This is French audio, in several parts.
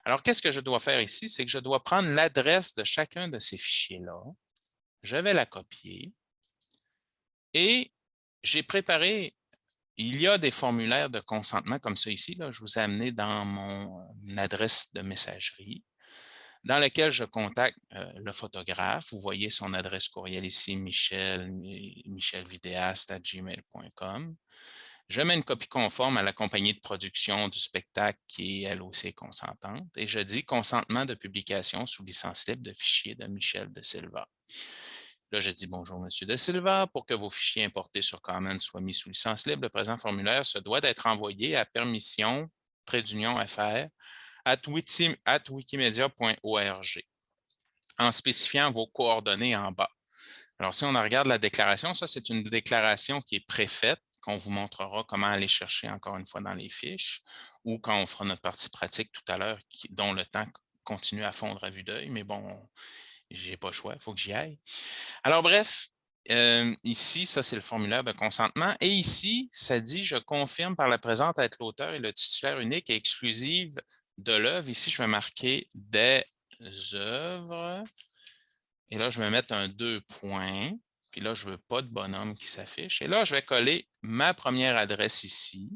Alors, qu'est-ce que je dois faire ici? C'est que je dois prendre l'adresse de chacun de ces fichiers-là. Je vais la copier et j'ai préparé, il y a des formulaires de consentement comme ça ici, là, je vous ai amené dans mon adresse de messagerie, dans lequel je contacte le photographe. Vous voyez son adresse courriel ici, michelvidéaste@gmail.com. Je mets une copie conforme à la compagnie de production du spectacle qui est elle aussi consentante et je dis consentement de publication sous licence libre de fichiers de Michel de Silva. Là, je dis bonjour, Monsieur de Silva. Pour que vos fichiers importés sur Commons soient mis sous licence libre, le présent formulaire se doit d'être envoyé à permission _fr @wikimedia.org en spécifiant vos coordonnées en bas. Alors, si on regarde la déclaration, ça, c'est une déclaration qui est préfaite, qu'on vous montrera comment aller chercher encore une fois dans les fiches, ou quand on fera notre partie pratique tout à l'heure, dont le temps continue à fondre à vue d'œil, mais bon, j'ai pas le choix, il faut que j'y aille. Alors, bref, ici, ça, c'est le formulaire de consentement. Et ici, ça dit « Je confirme par la présente être l'auteur et le titulaire unique et exclusive de l'œuvre ». Ici, je vais marquer « des œuvres ». Et là, je vais mettre un 2 points. Puis là, je ne veux pas de bonhomme qui s'affiche. Et là, je vais coller ma première adresse ici.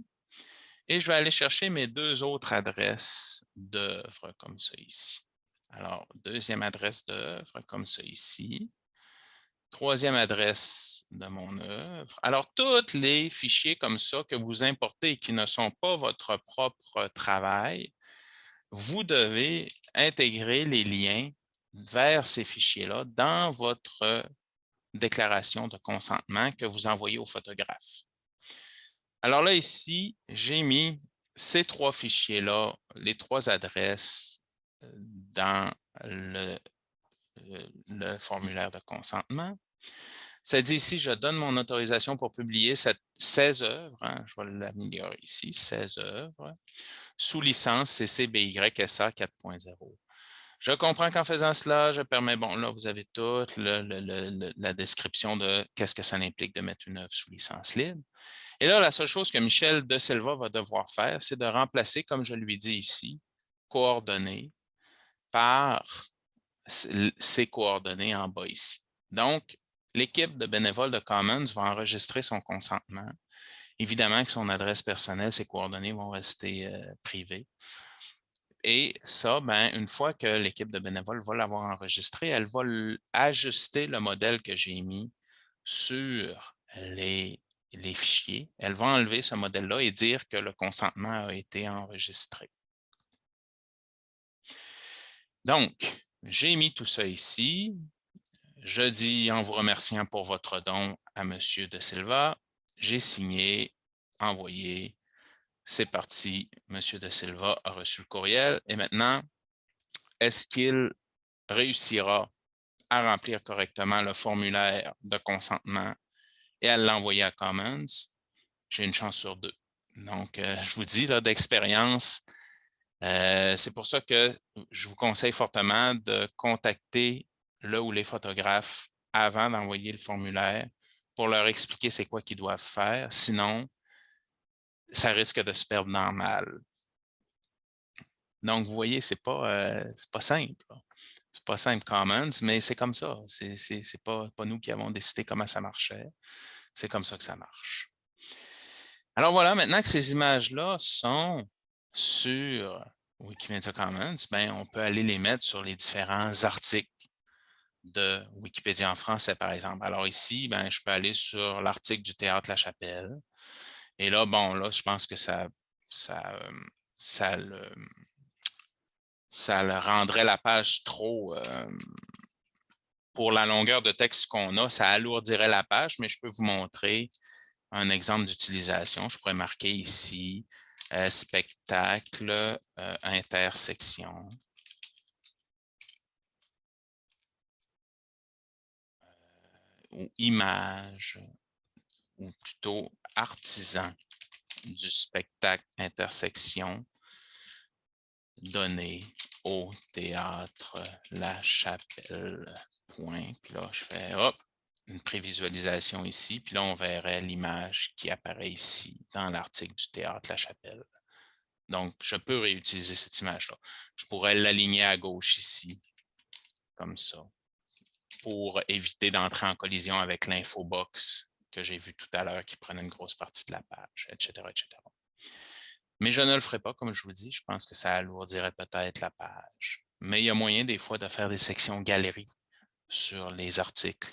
Et je vais aller chercher mes deux autres adresses d'œuvres comme ça ici. Alors, deuxième adresse d'œuvre comme ça ici. Troisième adresse de mon œuvre. Alors, tous les fichiers comme ça que vous importez et qui ne sont pas votre propre travail, vous devez intégrer les liens vers ces fichiers-là dans votre déclaration de consentement que vous envoyez au photographe. Alors là, ici, j'ai mis ces trois fichiers-là, les trois adresses dans le formulaire de consentement. Ça dit ici, je donne mon autorisation pour publier 16 œuvres, hein, je vais l'améliorer ici, 16 œuvres, sous licence CC BY SA 4.0. Je comprends qu'en faisant cela, je permets, bon, là, vous avez toute la description de qu'est-ce que ça implique de mettre une œuvre sous licence libre. Et là, la seule chose que Michel de Silva va devoir faire, c'est de remplacer, comme je lui dis ici, coordonnées par ces coordonnées en bas ici. Donc, l'équipe de bénévoles de Commons va enregistrer son consentement. Évidemment que son adresse personnelle, ses coordonnées vont rester privées. Et ça, ben, une fois que l'équipe de bénévoles va l'avoir enregistré, elle va ajuster le modèle que j'ai mis sur les fichiers. Elle va enlever ce modèle-là et dire que le consentement a été enregistré. Donc, j'ai mis tout ça ici. Je dis en vous remerciant pour votre don à M. de Silva. J'ai signé, envoyé. C'est parti. M. de Silva a reçu le courriel. Et maintenant, est-ce qu'il réussira à remplir correctement le formulaire de consentement et à l'envoyer à Commons? J'ai une chance sur 2. Donc, je vous dis, d'expérience, c'est pour ça que je vous conseille fortement de contacter le ou les photographes avant d'envoyer le formulaire pour leur expliquer c'est quoi qu'ils doivent faire. Sinon, ça risque de se perdre dans le mal. Donc, vous voyez, c'est pas simple. C'est pas simple Commons, mais c'est comme ça. C'est pas nous qui avons décidé comment ça marchait. C'est comme ça que ça marche. Alors voilà, maintenant que ces images-là sont sur Wikimedia Commons, ben, on peut aller les mettre sur les différents articles de Wikipédia en français, par exemple. Alors ici, ben, je peux aller sur l'article du Théâtre La Chapelle. Et là, bon, là, je pense que ça rendrait la page trop... pour la longueur de texte qu'on a, ça alourdirait la page, mais je peux vous montrer un exemple d'utilisation. Je pourrais marquer ici spectacle, intersection. Ou image, ou plutôt artisan du spectacle intersection donné au Théâtre La Chapelle. Point. Puis là, je fais hop, une prévisualisation ici, puis là, on verrait l'image qui apparaît ici dans l'article du Théâtre La Chapelle. Donc, je peux réutiliser cette image-là. Je pourrais l'aligner à gauche ici, comme ça, pour éviter d'entrer en collision avec l'infobox que j'ai vu tout à l'heure qui prenait une grosse partie de la page, etc., etc. Mais je ne le ferai pas, comme je vous dis, je pense que ça alourdirait peut-être la page. Mais il y a moyen des fois de faire des sections galeries sur les articles,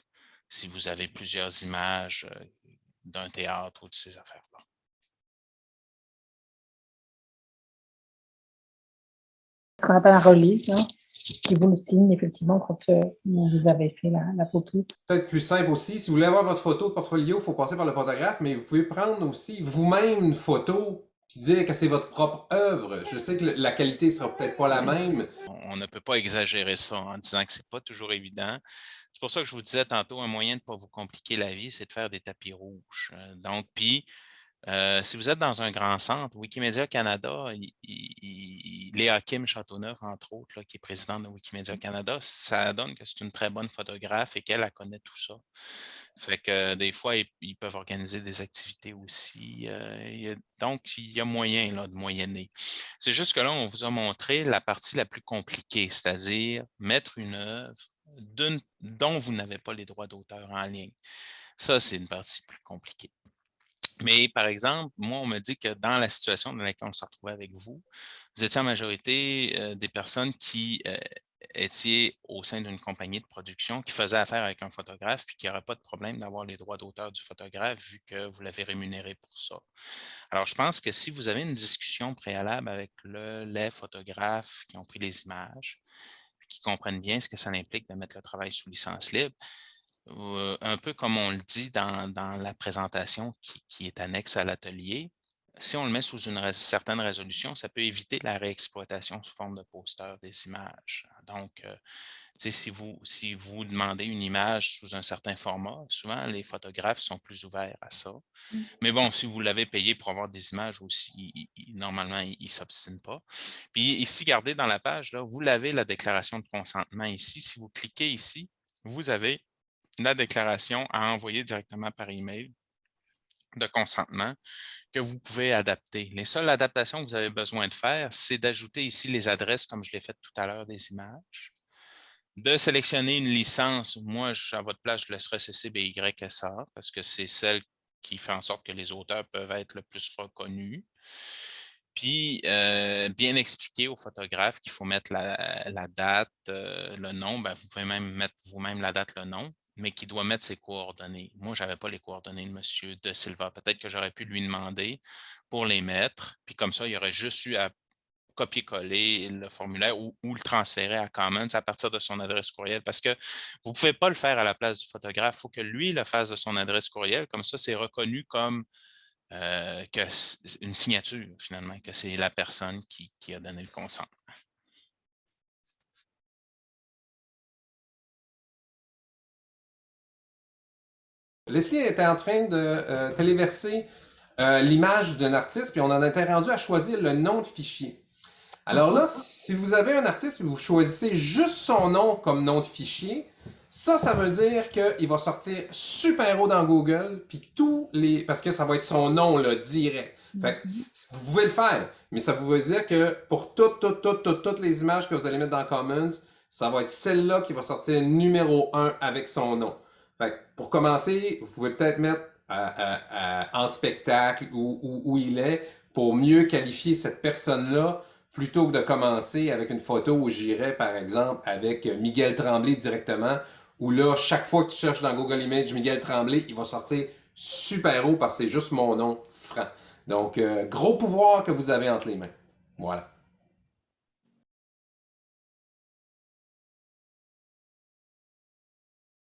si vous avez plusieurs images d'un théâtre ou de ces affaires-là. Ce qu'on appelle un release, là, qui vous le signe effectivement quand vous avez fait la photo. Peut-être plus simple aussi, si vous voulez avoir votre photo de portfolio, il faut passer par le photographe, mais vous pouvez prendre aussi vous-même une photo puis dire que c'est votre propre œuvre. Je sais que la qualité sera peut-être pas la même. On ne peut pas exagérer ça en disant que c'est pas toujours évident. C'est pour ça que je vous disais tantôt, un moyen de ne pas vous compliquer la vie, c'est de faire des tapis rouges. Donc, puis, si vous êtes dans un grand centre, Wikimedia Canada, Léa Kim Châteauneuf, entre autres, là, qui est présidente de Wikimedia Canada, ça donne que c'est une très bonne photographe et qu'elle connaît tout ça. Fait que des fois, ils peuvent organiser des activités aussi. Donc, il y a moyen là, de moyenner. C'est juste que là, on vous a montré la partie la plus compliquée, c'est-à-dire mettre une œuvre dont vous n'avez pas les droits d'auteur en ligne. Ça, c'est une partie plus compliquée. Mais par exemple, moi, on me dit que dans la situation dans laquelle on s'est retrouvé avec vous, vous étiez en majorité des personnes qui étiez au sein d'une compagnie de production qui faisait affaire avec un photographe puis qui n'aurait pas de problème d'avoir les droits d'auteur du photographe vu que vous l'avez rémunéré pour ça. Alors, je pense que si vous avez une discussion préalable avec les photographes qui ont pris les images, qui comprennent bien ce que ça implique de mettre le travail sous licence libre, un peu comme on le dit dans la présentation qui est annexe à l'atelier, si on le met sous une certaine résolution, ça peut éviter la réexploitation sous forme de poster des images. Donc, si vous demandez une image sous un certain format, souvent les photographes sont plus ouverts à ça. Mais bon, si vous l'avez payé pour avoir des images aussi, normalement, ils ne s'obstinent pas. Puis ici, regardez dans la page, là, vous l'avez la déclaration de consentement ici. Si vous cliquez ici, vous avez la déclaration à envoyer directement par email de consentement que vous pouvez adapter. Les seules adaptations que vous avez besoin de faire, c'est d'ajouter ici les adresses, comme je l'ai fait tout à l'heure, des images, de sélectionner une licence. Moi, à votre place, je laisserais CC-BY-SA parce que c'est celle qui fait en sorte que les auteurs peuvent être le plus reconnus. Puis, bien expliquer au photographe qu'il faut mettre la date, le nom. Vous pouvez même mettre vous-même la date, le nom, mais qu'il doit mettre ses coordonnées. Moi, je n'avais pas les coordonnées de M. De Silva. Peut-être que j'aurais pu lui demander pour les mettre. Puis comme ça, il aurait juste eu à copier-coller le formulaire ou le transférer à Commons à partir de son adresse courriel. Parce que vous ne pouvez pas le faire à la place du photographe. Il faut que lui le fasse de son adresse courriel. Comme ça, c'est reconnu comme une signature, finalement, que c'est la personne qui a donné le consentement. Leslie était en train de téléverser l'image d'un artiste, puis on en était rendu à choisir le nom de fichier. Alors là, si vous avez un artiste et vous choisissez juste son nom comme nom de fichier, ça veut dire qu'il va sortir super haut dans Google, puis parce que ça va être son nom là, direct. Fait que vous pouvez le faire, mais ça veut dire que pour toutes les images que vous allez mettre dans Commons, ça va être celle-là qui va sortir numéro 1 avec son nom. Fait que pour commencer, vous pouvez peut-être mettre en spectacle où il est pour mieux qualifier cette personne-là plutôt que de commencer avec une photo où j'irais, par exemple, avec Miguel Tremblay directement, où là, chaque fois que tu cherches dans Google Images Miguel Tremblay, il va sortir super haut parce que c'est juste mon nom, Franc. Donc, gros pouvoir que vous avez entre les mains. Voilà.